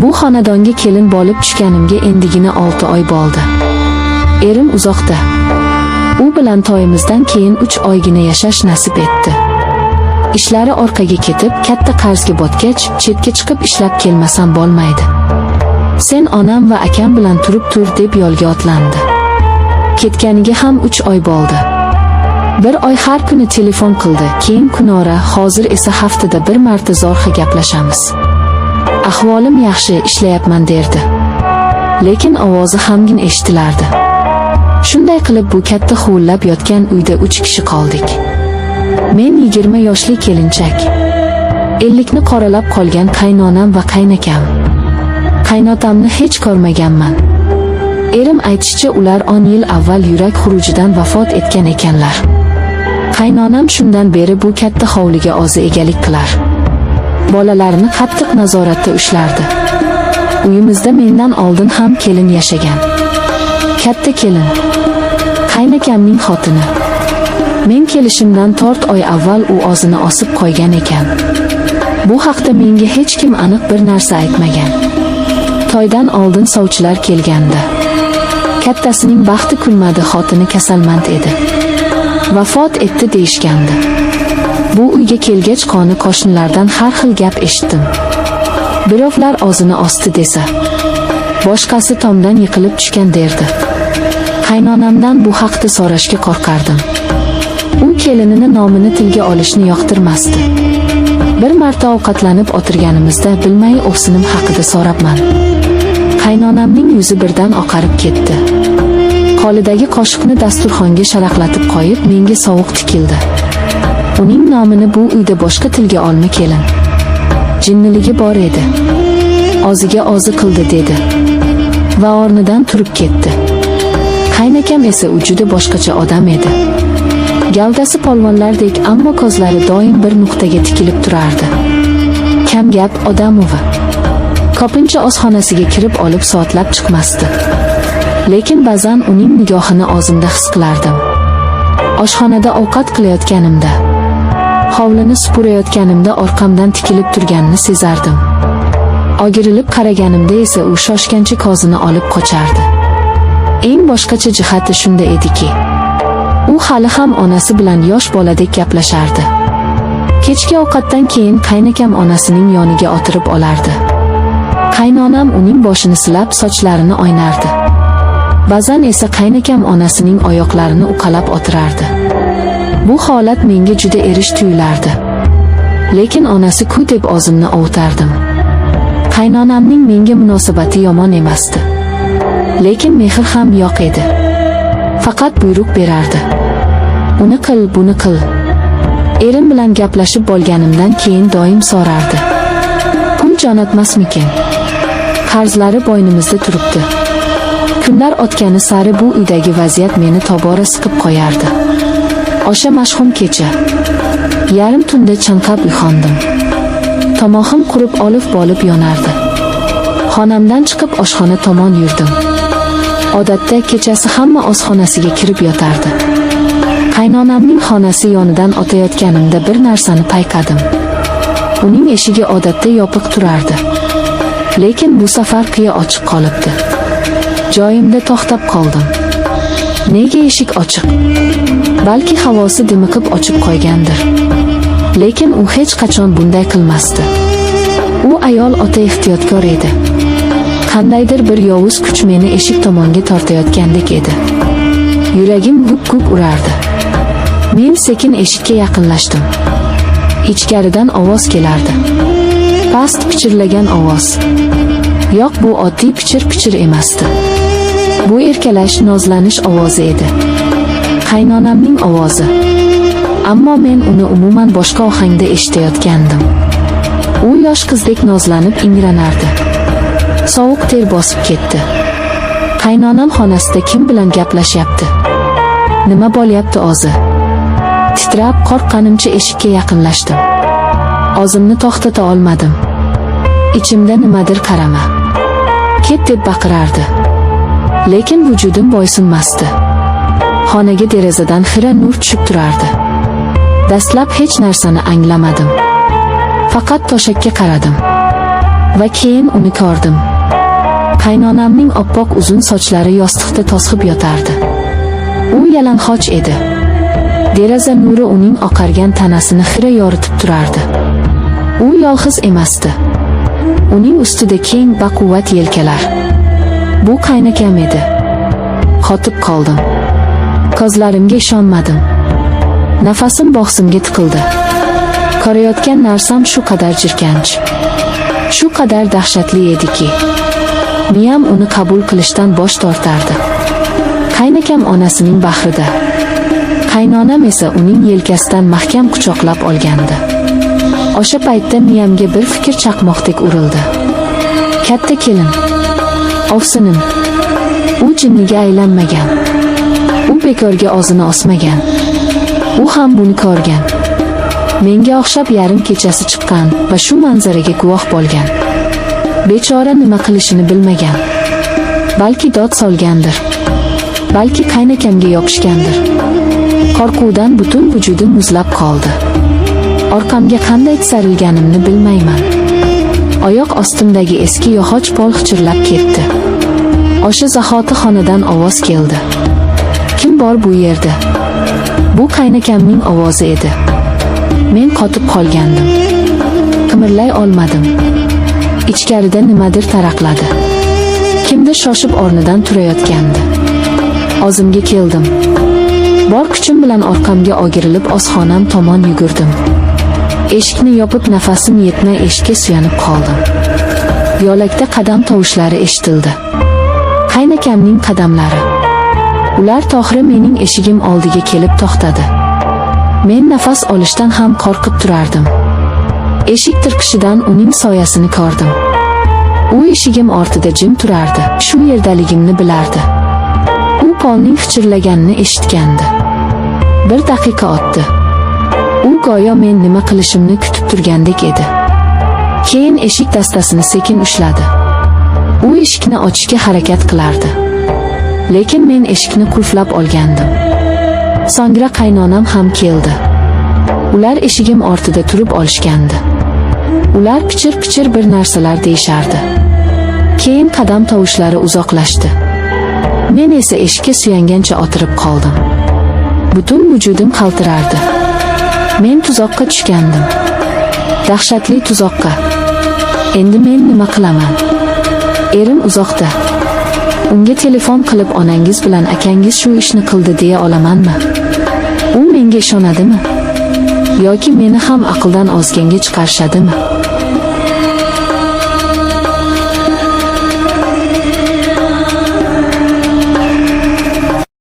Bu xonadonga kelin bo'lib tushganimga endigina 6 oy bo'ldi. Erim uzoqda. U bilan to'yimizdan keyin 3 oygina yashash nasib etdi. Ishlari orqaga ketib, katta qarzga botgach, chetga chiqib ishlab kelmasam bo'lmaydi. Sen onam va akam bilan turib tur deb yo'lga otlandi. Ketganiga ham 3 oy bo'ldi. Bir oy har kuni telefon qildi, keyin kunora, hozir esa haftada bir marta zo'rg'a gaplashamiz. Ahvolim yaxshi, ishlayapman derdi. Lekin ovozi hamgin eshitilardi. Shunday qilib bu katta huvillab yotgan uyda 3 kishi qoldik. Men 20 yoshli kelinchak. 50 ni qoralab qolgan qaynonam va qaynakam. Qaynotamni hech ko'rmaganman. Erim aytishicha ular 10 yil avval yurak xurujidan vafot etgan ekanlar. Qaynonam shundan beri bu katta hovliga o'zi egalik qilar. Bolalarini qattiq nazoratda ushlardi. Uyimizda mendan oldin ham kelin yashagan. Katta kelin. Qaynakamning xotini. Men kelishimdan 4 oy avval u o'zini osib qo'ygan ekan. Bu haqda menga hech kim aniq bir narsa aytmagan. To'ydan oldin sovchilar kelganda kattasining baxti kulmadi, xotini kasalmand edi. Vafot etdi deyishgandi. Bu uyga kelgach qoni qo'shnilardan har xil gap eshitdim. Birovlar o'zini osdi desa, boshqasi tomdan yiqilib tushgan derdi. Qaynonamdan bu haqda so'rashga qo'rqardim. U kelinini nomini tilga olishni yoqtirmasdi. Bir marta ovqatlanib o'tirganimizda bilmay o'ksinim haqida so'rabman. Qaynonamning yuzi birdan oqarib ketdi. Qo'lidagi qoshiqni dasturxonga sharaqlatib qo'yib menga sovuq tikildi. Uning nomini bu uyda boshqa tilga olma kelin. Jinniligi bor edi. O'ziga o'zi qildi dedi. Va o'rnidan turib ketdi. Qaynakam esa u juda boshqacha odam edi. Gavdasi polvonlardek, ammo ko'zlari doim bir nuqtaga tikilib turardi. Kam gap odamovi. Ko'pincha oshxonasiga kirib olib soatlab chiqmasdi. Lekin ba'zan uning nigohini o'zimda his qilardim. Oshxonada ovqat qilayotganimda, hovlini supurayotganimda orqamdan tikilib turganini sezardim. O'girilib qaraganimda esa u shoshgancha ko'zini olib qochardi. Eng boshqacha jihati shunda ediki, u hali ham onasi bilan yosh boladek gaplashardi. Kechki ovqatdan keyin qaynakam onasining yoniga o'tirib olardi. Qaynonam uning boshini silab, sochlarini o'ynardi. Ba'zan esa qaynakam onasining oyoqlarini uqalab o'tirardi. Bu holat menga juda erish tuyulardi. Lekin onasi-ku deb o'zimni ovutardim. Qaynonamning menga munosabati yomon emasdi. Lekin mehr ham yo'q edi. Faqat buyruq berardi. Uni qil, buni qil. Erim bilan gaplashib bo'lganimdan keyin doim so'rardi. Pul jo'natmasmikin? Qarzlari bo'ynimizda turibdi. Kunlar o'tgani sari bu uydagi vaziyat meni tobora siqib qo'yardi. O'sha mashhum kecha. Yarim tunda chanqab uyg'ondim. Tomog'im qurib olib bo'lib yonardi. Xonamdan chiqib oshxona tomon yurdim. Odatda kechasi hamma oshxonasiga kirib yotardi. Qaynonamning xonasi yonidan o'tayotganimda bir narsani payqadim. Uning eshigi odatda yopiq turardi. Lekin bu safar qiya ochiq qolibdi. Joyimda to'xtab qoldim. Nega eshik ochiq? Balki havosi dimiqib ochib qo'ygandir. Lekin u hech qachon bunday qilmasdi. U ayol o'ta ehtiyotkor edi. Qandaydir bir yovuz kuch meni eshik tomonga tortayotgandek edi. Yuragim guk-guk urardi. Men sekin eshikka yaqinlashdim. Ichkaridan ovoz kelardi. Past pichirlagan ovoz. Yo'q, bu oddiy pichir-pichir emasdi. Bu erkalash, nozlanish ovozi edi. Qaynonamning ovozi. Ammo men uni umuman boshqa ohangda eshitayotgandim. U yosh qizdek nozlanib ingranardi. Sovuq ter bosib ketdi. Qaynonam xonasida kim bilan gaplashyapti? Nima bo'lyapti o'zi? Titrab, qo'rqqanimcha eshikka yaqinlashdim. O'zimni to'xtata olmadim. Ichimda nimadir qarama. Ket deb baqirardi. Lekin vujudim bo'ysunmasdi. Xonaga derazadan xira nur tushib turardi. Dastlab hech narsani anglamadim. Faqat to'shakka qaradim. Va keyin uni ko'rdim. Qaynonamning oppoq uzun sochlari yostiqda to'sqib yotardi. U yalang'och edi. Deraza nuri uning oqargan tanasini xira yoritib turardi. U yolg'iz emasdi. Uning ustida keng baquvvat yelkalar. Bu qaynakam edi. Qotib qoldim. Ko'zlarimga ishonmadim. Nafasim bog'simga tiqildi. Ko'rayotgan narsam shu qadar jirkanch, shu qadar dahshatli ediki, miyam uni qabul qilishdan bosh tortardi. Qaynakam onasining bag'rida, qaynonam esa uning yelkasidan mahkam quchoqlab olgandi. O'sha paytda miyamga bir fikr chaqmoqdek urildi. Katta kelin, ovsinim, u jinniga aylanmagan. U bekorga og'zini osmagan. U ham buni ko'rgan. Menga o'xshab yarim kechasi chiqqan va shu manzaraga guvoh bo'lgan. Bechora nima qilishini bilmagan. Balki dod solgandir. Balki qaynakamga yopishgandir. Qo'rquvdan butun vujudim muzlab qoldi. Orqamga qanday tisarilganimni bilmayman. Oyoq ostimdagi eski yog'och pol xichirlab ketdi. O'sha zahoti xonadan ovoz keldi. Kim bor bu yerda? Bu qaynakamning ovozi edi. Men qotib qolgandim. Qimirlay olmadim. Ichkarida nimadir taraqladi. Kimdir shoshib o'rnidan turayotgandi. O'zimga keldim. Bor kuchim bilan orqamga o'girilib oshxonam tomon yugurdim. Eshikni yopib nafasim yetmay eshikka suyanib qoldim. Yo'lakda qadam tovushlari eshitildi. Qaynakamning qadamlari. Ular to'g'ri mening eshigim oldiga kelib to'xtadi. Men nafas olishdan ham qo'rqib turardim. Eshik tirqishidan uning soyasini ko'rdim. U eshigim ortida jim turardi. Shu yerdaligimni bilardi. U polning xichirlaganini eshitgandi. Bir daqiqa o'tdi. U go'yo men nima qilishimni kutib turgandek edi. Keyin eshik dastasini sekin ushladi. U eshikni ochishga harakat qilardi. Lekin men eshikni qulflab olgandim. So'ngra qaynonam ham keldi. Ular eshigim ortida turib olishgandi. Ular pichir-pichir bir narsalar deyishardi. Keyin qadam tovushlari uzoqlashdi. Men esa eshikka suyangancha o'tirib qoldim. Butun vujudim qaltirardi. Men tuzoqqa tushgandim. Dahshatli tuzoqqa. Endi men nima qilaman? Erim uzoqda. Unga telefon qilib onangiz bilan akangiz shu ishni qildi deya olamanmi? U menga ishonadimi? Yoki meni ham aqldan ozganga chiqarishadimi?